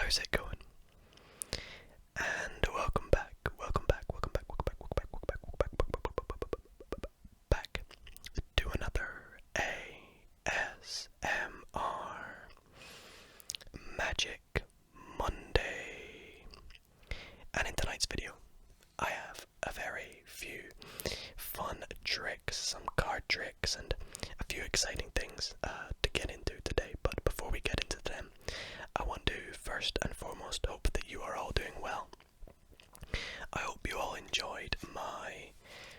How's it going? And welcome back, welcome back, welcome back, welcome back, welcome back, welcome back, welcome back, back to another ASMR Magic Monday. And in tonight's video, I have a very few fun tricks, some card tricks, and a few exciting things to get into today. But before we get into them, I want to first and foremost hope that you are all doing well. I hope you all enjoyed my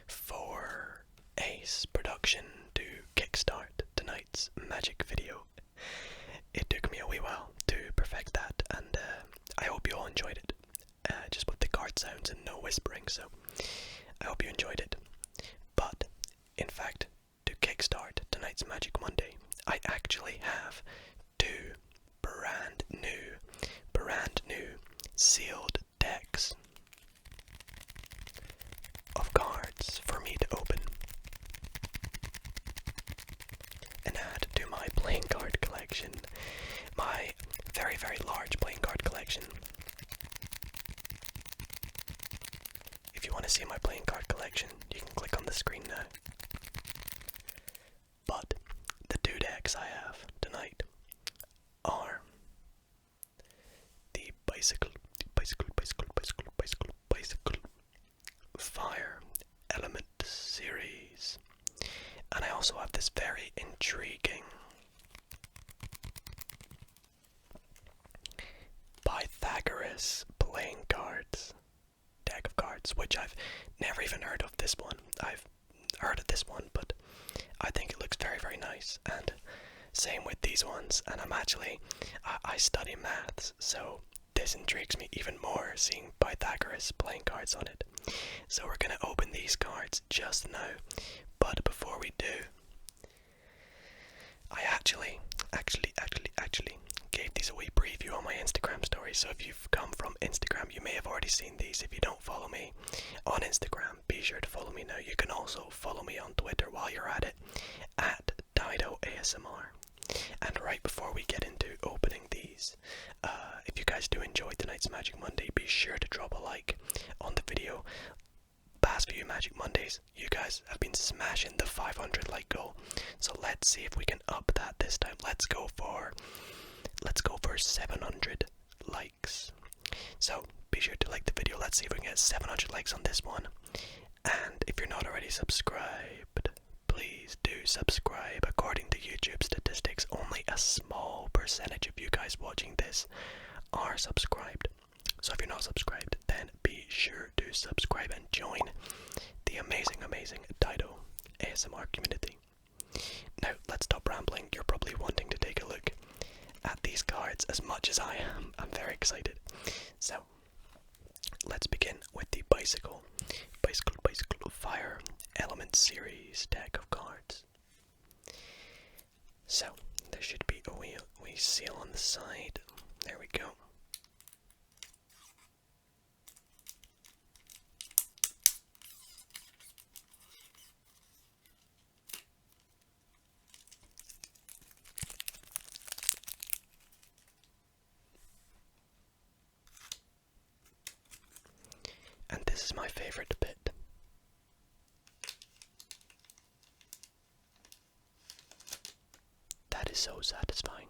4-ace production to kickstart tonight's magic video. It took me a wee while to perfect that, and I hope you all enjoyed it. Just with the card sounds and no whispering, so I hope you enjoyed it. But, in fact, to kickstart tonight's Magic Monday, I actually have two brand new sealed decks of cards for me to open and add to my playing card collection, my very, very large playing card collection. If you want to see my playing card collection, you can click on the screen now. But the two decks I have tonight are the bicycle fire element series, and I also have this very intriguing Pythagoras playing cards deck of cards, which I've never even heard of. This one I've heard of this one, but I think it looks very, very nice. And same with these ones. And I study maths, so this intrigues me even more, seeing Pythagoras playing cards on it. So we're gonna open these cards just now. But before we do, I actually gave these a wee preview on my Instagram story. So if you've come from Instagram, you may have already seen these. If you don't follow me on Instagram, be sure to follow me now. You can also follow me on Twitter while you're at it, at didoasmr. And right before we get into opening these, if you guys do enjoy tonight's Magic Monday, be sure to drop a like on the video. Past few Magic Mondays, you guys have been smashing the 500 like goal, so let's see if we can up that this time. Let's go for 700 likes. So be sure to like the video. Let's see if we can get 700 likes on this one. And if you're not already subscribed, please do subscribe. According to YouTube statistics, only a small percentage of you guys watching this are subscribed. So if you're not subscribed, then be sure to subscribe and join the amazing Dido ASMR community. Now, let's stop rambling. You're probably wanting to take a look at these cards as much as I am. I'm very excited. So, let's begin with the bicycle fire element series deck of cards. So, there should be a wee seal on the side. There we go. And this is my favorite bit. That is so satisfying.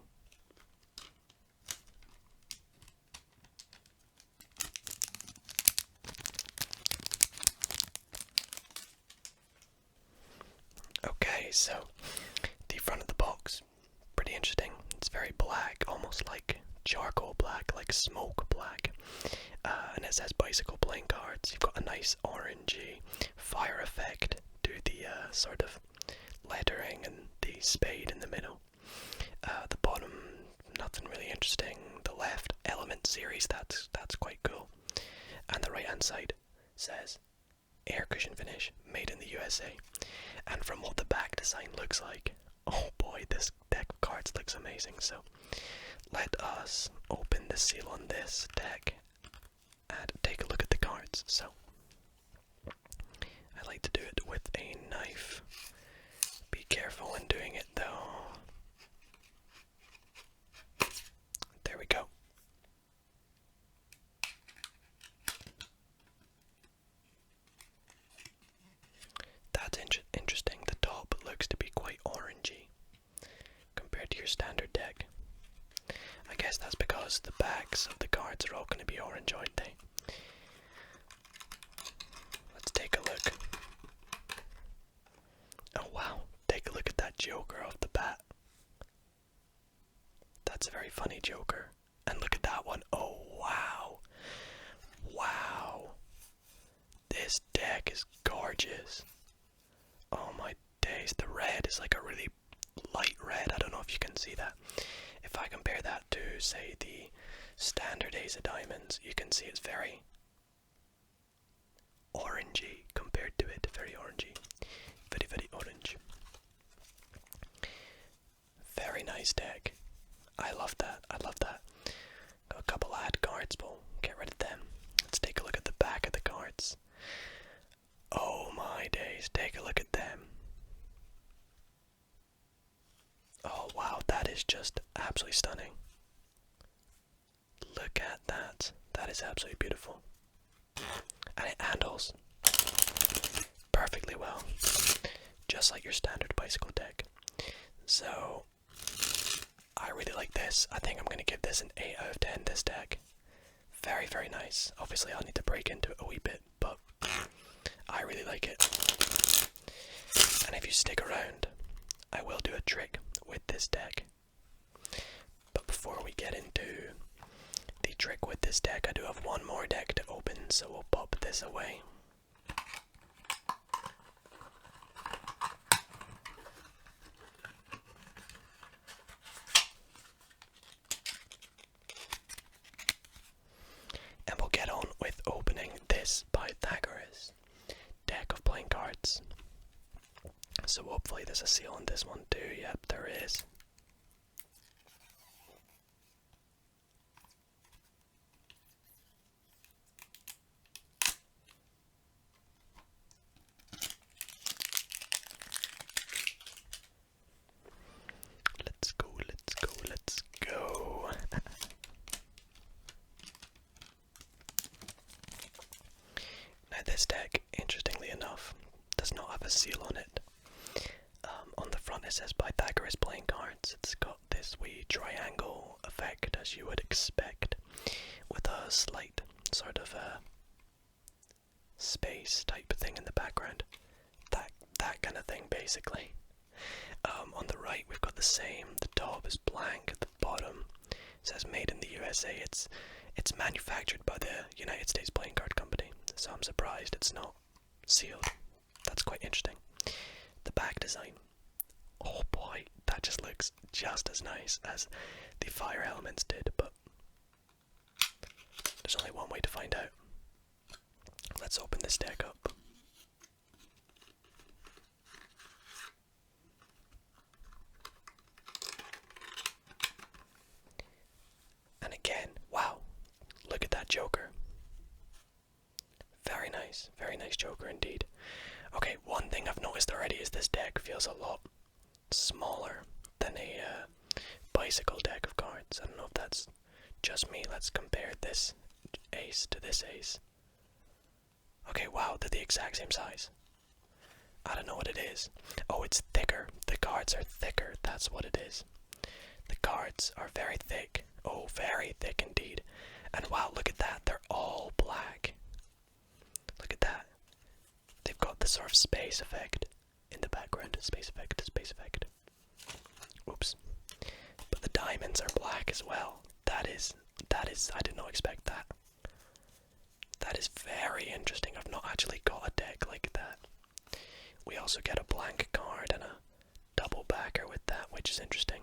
Okay, so the front of the box, pretty interesting. It's very black, almost like charcoal black, like smoke black. And it says bicycle playing cards. You've got a nice orangey fire effect to the sort of lettering and the spade in the middle. The bottom, nothing really interesting. The left, element series, that's quite cool. And the right hand side says air cushion finish, made in the USA. And from what the back design looks like, oh boy, this deck of cards looks amazing. So let us open the seal on this deck and take a look at the cards. So I like to do it with a knife. Be careful when doing it though. There we go. because the backs of the cards are all going to be orange, aren't they? Let's take a look. Oh wow, take a look at that Joker off the bat. That's a very funny Joker. And look at that one. Oh wow. Wow. This deck is gorgeous. Oh my days, the red is like a really light red. I don't know if you can see that. If I compare that to, say, the standard Ace of Diamonds, you can see it's very orangey compared to it. Very orangey. Very, very orange. Very nice deck. I love that. I love that. Got a couple ad cards, but we'll get rid of them. Let's take a look at the back of the cards. Oh my days, take a look at them. Oh wow, that is just absolutely stunning. Look at that. That is absolutely beautiful. And it handles perfectly well. Just like your standard bicycle deck. So, I really like this. I think I'm going to give this an 8 out of 10, this deck. Very, very nice. Obviously, I'll need to break into it a wee bit, but I really like it. And if you stick around, I will do a trick with this deck. But before we get into the trick with this deck, I do have one more deck to open, so we'll pop this away. And we'll get on with opening this Pythagoras deck of playing cards. So hopefully there's a seal on this one too. Yep, there is. Let's go, let's go, let's go. Now this deck, interestingly enough, does not have a seal on it. On the front it says Pythagoras playing cards. It's got this wee triangle effect, as you would expect, with a slight sort of a space type thing in the background. That kind of thing, basically. On the right we've got the same. The top is blank. At the bottom it says made in the USA. It's manufactured by the United States Playing Card Company, so I'm surprised it's not sealed. That's quite interesting. The back design. Oh boy, that just looks just as nice as the fire elements did, but there's only one way to find out. Let's open this deck up. And again, wow, look at that Joker. Very nice Joker indeed. Okay, one thing I've noticed already is this deck feels a lot smaller than a bicycle deck of cards. I don't know if that's just me. Let's compare this ace to this ace. Okay, wow, they're the exact same size. I don't know what it is. Oh, it's thicker. The cards are thicker. That's what it is. The cards are very thick. Oh, very thick indeed. And wow, look at that. They're all black. Look at that. They've got this sort of space effect in the background. Space effect, space effect. Oops. But the diamonds are black as well. That is, I did not expect that. That is very interesting. I've not actually got a deck like that. We also get a blank card and a double backer with that, which is interesting.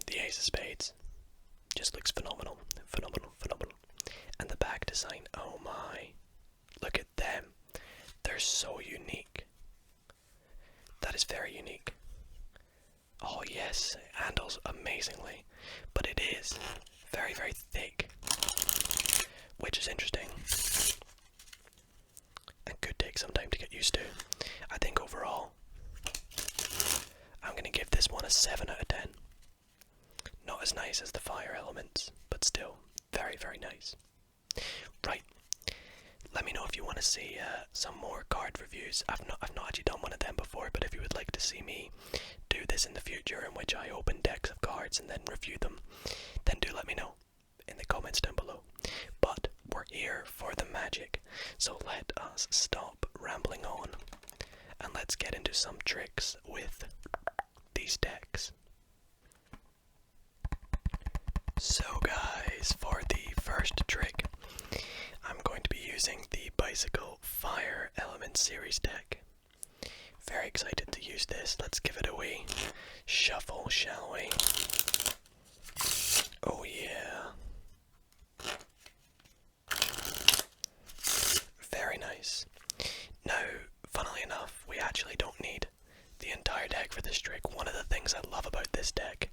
The Ace of Spades just looks phenomenal. Phenomenal. And the back design, oh my. Look at them. They're so unique. That is very unique. Oh yes, it handles amazingly. But it is very, very thick. Which is interesting. And could take some time to get used to. I think overall, I'm going to give this one a 7 out of 10. Not as nice as the fire elements, but still very, very nice. Right, let me know if you want to see some more card reviews. I've not actually done one of them before, but if you would like to see me do this in the future, in which I open decks of cards and then review them, then do let me know in the comments down below. But we're here for the magic, so let us stop rambling on and let's get into some tricks with these decks. So guys, for the first trick, I'm going to be using the Bicycle Fire Element Series deck. Very excited to use this. Let's give it a wee shuffle, shall we? Oh yeah. Very nice. Now, funnily enough, we actually don't need the entire deck for this trick. One of the things I love about this deck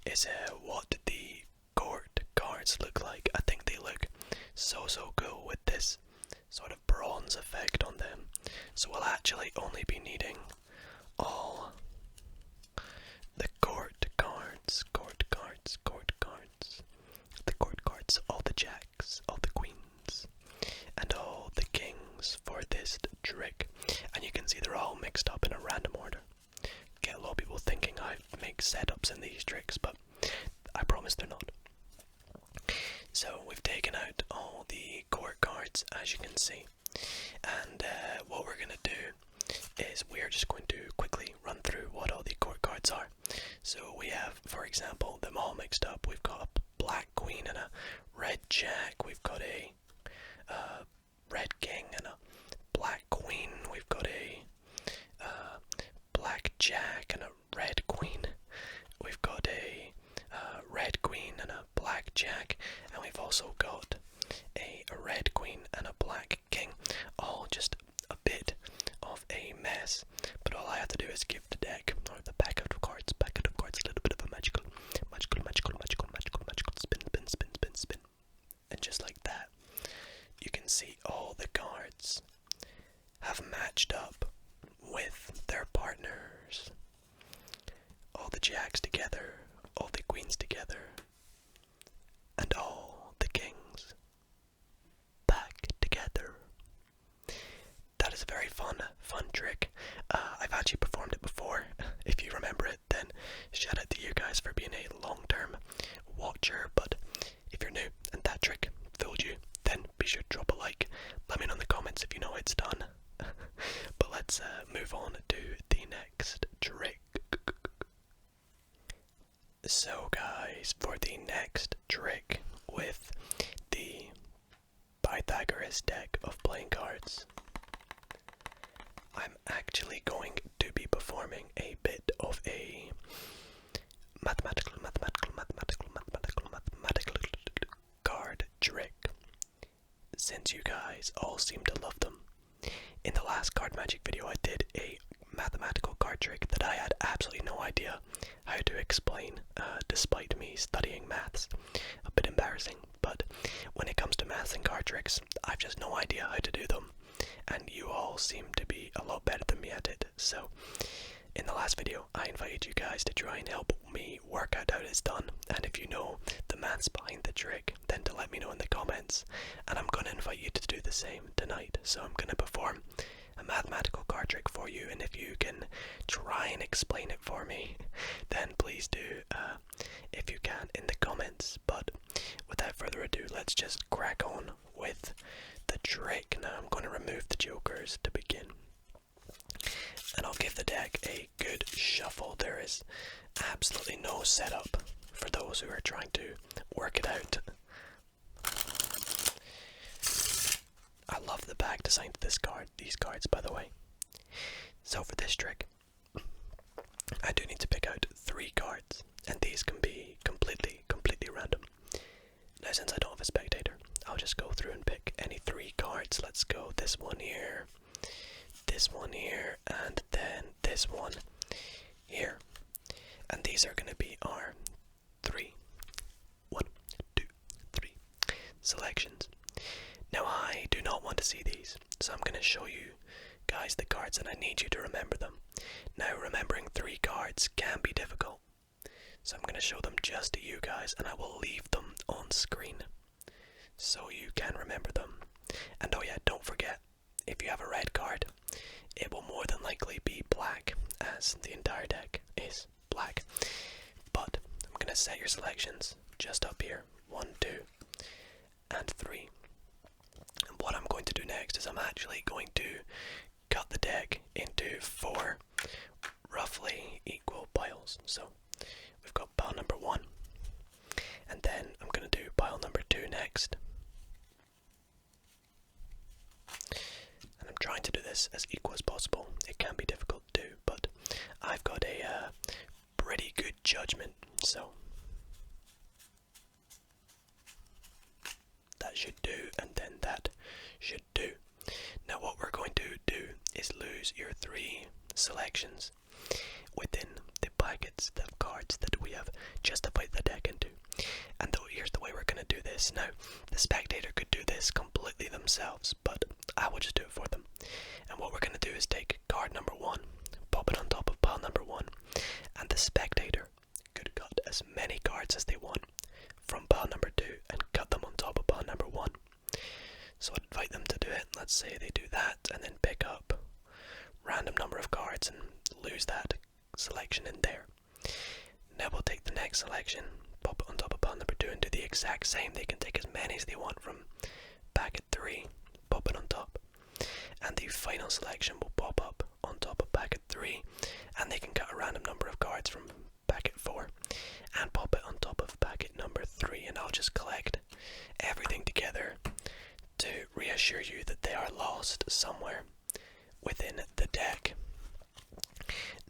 is what the court cards look like. I think they look so cool with this sort of bronze effect on them. So we'll actually only be needing all the court cards, the court cards, all the jacks, all the queens, and all the kings for this trick. And you can see they're all mixed up in a random order. Get a lot of people thinking I make setups in these tricks, but I promise they're not. So we've taken out all the court cards, as you can see, and what we're going to do is we are just going to quickly run through what all the court cards are. So we have, for example, them all mixed up. We've got a black queen and a red jack. We've got a red king and a black queen. We've got a black jack and a red queen. We've got a red queen and a black jack, and we've also got a red queen and a black king. All just a bit of a mess, but all I have to do is give the deck, or the packet of cards, a little bit of a magical spin, and just like that, you can see all the cards have matched up with their partners. All the jacks together, all the queens together, and all the kings back together. That is a very fun trick. I've actually performed it before. If you remember it, then shout out to you guys for being a long-term watcher. But if you're new and that trick filled you, then be sure to drop a like. Let me know in the comments if you know it's done. But let's move on to the next trick. So guys, for the next trick with the Pythagoras deck of playing cards, I'm actually going to be performing a bit of a mathematical card trick, since you guys all seem to love them. In the last card magic video, I did a mathematical card trick that I had absolutely no idea how to explain, despite me studying maths. A bit embarrassing, but when it comes to maths and card tricks, I've just no idea how to do them, and you all seem to be a lot better than me at it. So in the last video, I invited you guys to try and help me work out how it's done, and if you know the maths behind the trick, then to let me know in the comments, and I'm going to invite you to do the same tonight. So I'm going to perform a mathematical card trick for you, and if you can try and explain it for me, then please do, if you can, in the comments. But without further ado, let's just crack on with the trick. Now I'm going to remove the jokers to begin, and I'll give the deck a good shuffle. There is absolutely no setup for those who are trying to work it out. I love the back design to these cards, by the way. So for this trick, I do need to pick out 3 cards, and these can be completely random. Now, since I don't have a spectator, I'll just go through and pick any 3 cards. Let's go this one here, and then this one here. And these are going to be our 3 selections. Now, I do not want to see these, so I'm going to show you guys the cards, and I need you to remember them. Now, remembering 3 cards can be difficult, so I'm going to show them just to you guys, and I will leave them on screen so you can remember them. And oh yeah, don't don't forget, if you have a red card, it will more than likely be black, as the entire deck is black. But I'm going to set your selections just up here. 1, 2, and 3. And what I'm going to do next is I'm actually going to cut the deck into 4 roughly equal piles. So we've got pile number 1, and then I'm going to do pile number 2 next. And I'm trying to do this as equal as possible. It can be difficult to do, but I've got a pretty good judgment, so that should do, and then that should do. Now what we're going to do is lose your 3 selections within the packets of cards that we have justified the deck into. And here's the way we're going to do this. Now, the spectator could do this completely themselves, but I will just do it for them. And what we're going to do is take card number 1, pop it on top of pile number 1, and the spectator could cut as many cards as they want from pile number 2 and cut them on top of pile number 1. So I'd invite them to do it. Let's say they do that and then pick up random number of cards and lose that selection in there. Now we'll take the next selection, pop it on top of pile number 2 and do the exact same. They can take as many as they want from packet 3, pop it on top. And the final selection will pop up on top of packet 3, and they can cut a random number of cards from packet 4 and pop it on top of packet number 3, and I'll just collect everything together to reassure you that they are lost somewhere within the deck.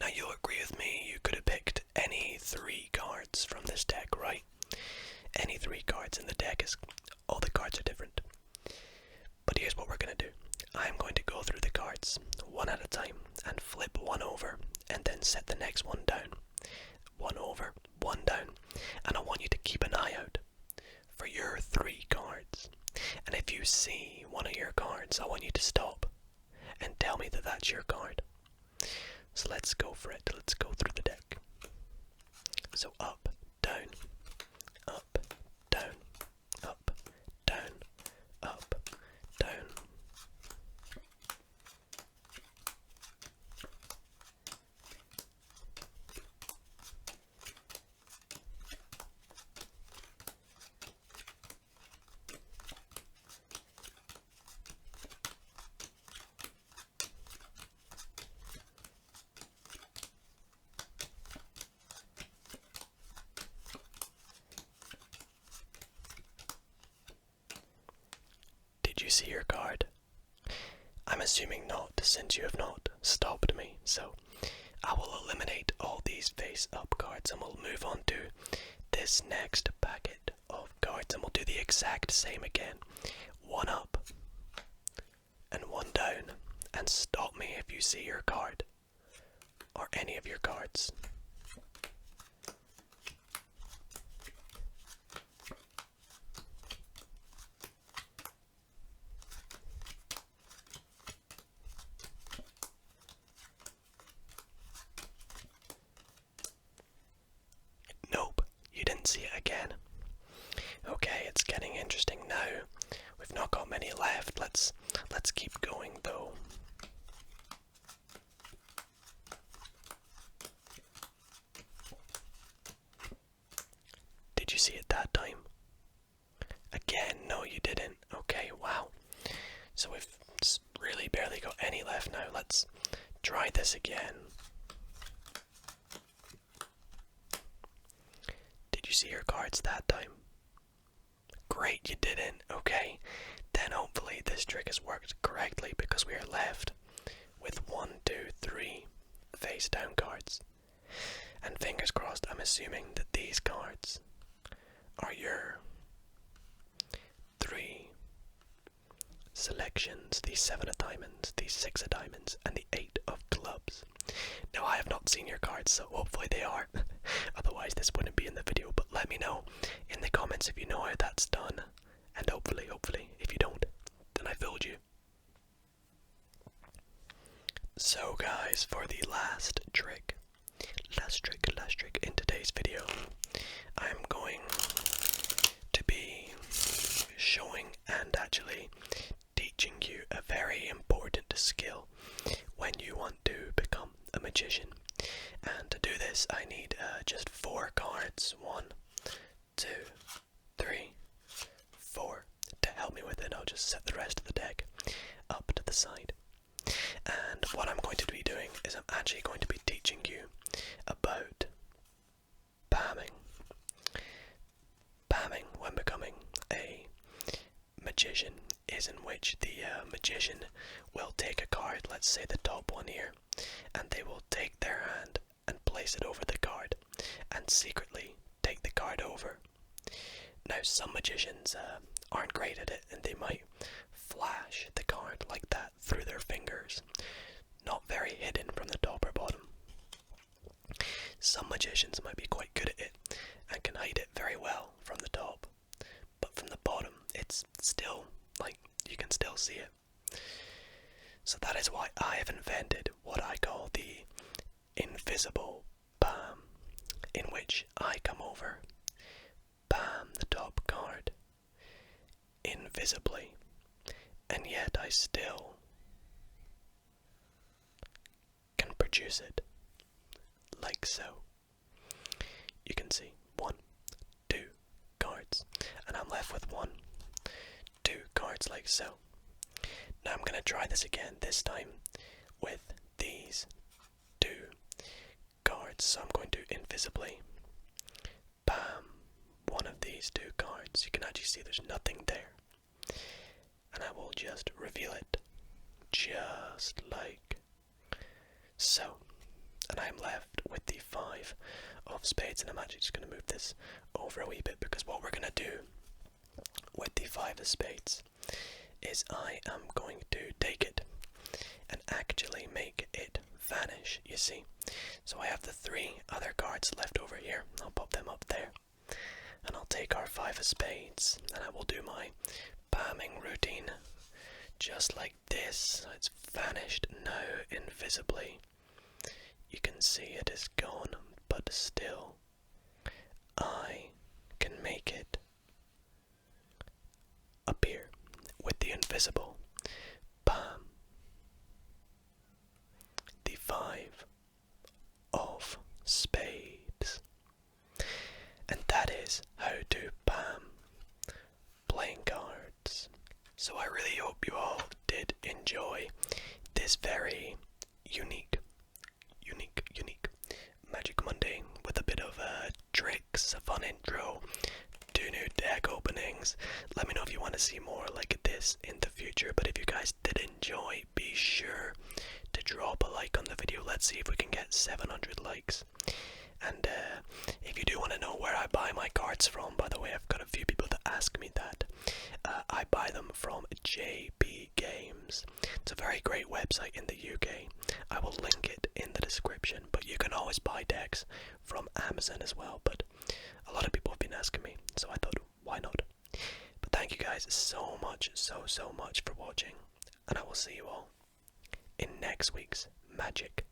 Now you'll agree with me, you could have picked any 3 cards from this deck, right? Any 3 cards in the deck, all the cards are different. But here's what we're going to do. I'm going to go through the cards one at a time and flip one over and then set the next one down. One over, one down. And I want you to keep an eye out for your 3 cards. And if you see one of your cards, I want you to stop and tell me that that's your card. So let's go for it. Let's go through the deck. So up, down, up, down, up, down, up, down. Did you see your card? I'm assuming not, since you have not stopped me, so I will eliminate all these face-up cards and we'll move on to this next packet of cards, and we'll do the exact same again. One up and one down, and stop me if you see your card or any of your cards. Nope, you didn't see it again. Okay, it's getting interesting now. We've not got many left. Let's keep going though. Did you see it that time? Again, no you didn't. Okay, wow. So we've really barely got any left now. Let's try this again. Did you see your cards that time? Great, you didn't. Okay, then hopefully this trick has worked correctly because we are left with 1, 2, 3 face down cards. And fingers crossed, I'm assuming that these cards are your 3 selections, the 7 of diamonds, the 6 of diamonds, and the 8 of clubs. Now I have not seen your cards, so hopefully they are. Otherwise this wouldn't be in the video, but let me know in the comments if you know how that's done. And hopefully, if you don't, then I fooled you. So guys, for the last trick in today's video, I'm going to be showing and actually teaching you a very important skill when you want to become a magician. And to do this, I need just 4 cards. 1, 2, 3, 4. To help me with it, I'll just set the rest of the deck up to the side. And what I'm going to be doing is I'm actually going to be teaching you about palming. Palming when becoming a magician is in which the magician will take a card, let's say the top one here, and they will take their hand and place it over the card and secretly take the card over. Now some magicians aren't great at it and they might flash the card like that through their fingers, not very hidden from the top or bottom. Some magicians might be quite good at it and can hide it very well from the top, but from the bottom it's still, like, you can still see it. So that is why I have invented what I call the invisible palm, in which I come over, palm the top card invisibly, and yet I still can produce it like so. You can see 1, 2 cards, and I'm left with 1, 2 cards like so. Now I'm going to try this again, this time with these 2 cards. So I'm going to invisibly palm one of these 2 cards. You can actually see there's nothing there. And I will just reveal it, just like so. And I'm left with the 5 of spades, and I'm actually just going to move this over a wee bit, because what we're going to do with the 5 of spades is I am going to take it and actually make it vanish, you see. So I have the 3 other cards left over here. I'll pop them up there, and I'll take our 5 of spades, and I will do my palming routine just like this. It's vanished now invisibly. You can see it is gone, but still I can make it appear with the invisible palm. The 5 of spades. And that is how to palm playing cards. So I really hope you all did enjoy this very unique Magic Monday with a bit of tricks, a fun intro, 2 new deck openings. Let me know if you want to see more like this in the future, but if you guys did enjoy, be sure to drop a like on the video. Let's see if we can get 700 likes. And if you do want to know where I buy my cards from, by the way, I've got a few people that ask me that. I buy them from JP Games. It's a very great website in the UK. I will link it in the description, but you can always buy decks from Amazon as well. But a lot of people have been asking me, so I thought, why not? But thank you guys so much for watching, and I will see you all in next week's Magic